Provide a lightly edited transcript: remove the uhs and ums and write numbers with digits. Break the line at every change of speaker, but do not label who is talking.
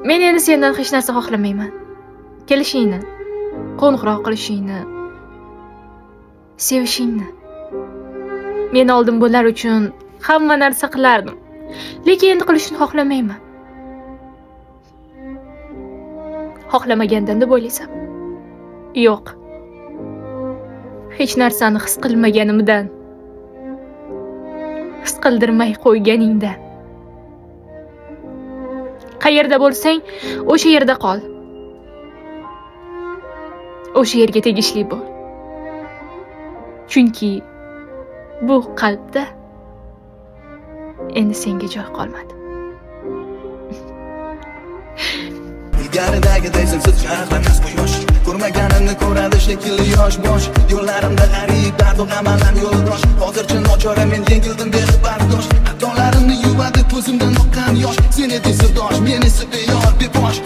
Men endi sendan hech narsa xohlamayman. Kelishingni, qo'ng'iroq qilishingni, sevishingni. Men oldin bular uchun hamma narsa qilardim. Lekin endi qilishni xohlamayman. Xohlamagandan deb o'ylaysan? Yo'q. Hech narsani his qilmaganimdan, his qildirmay qo'yganingdan. Qayerda bo'lsang, o'sha yerda qol. O'sha yerga tegishli bo'l. Chunki bu qalbda endi senga joy qolmadi.
Ilgaridagiday simsiz charxlamas quyosh, ko'rmaganimni ko'radi shekilli yosh bosh. Yo'llarimda g'arib dard g'amalar yo'ldosh. Hozircha nochora men yengildim bexabardosh. Xatolarimni yuvadi ko'zimdan oqqan yosh. Sen edi sirdosh, men esa beyor deb bosh.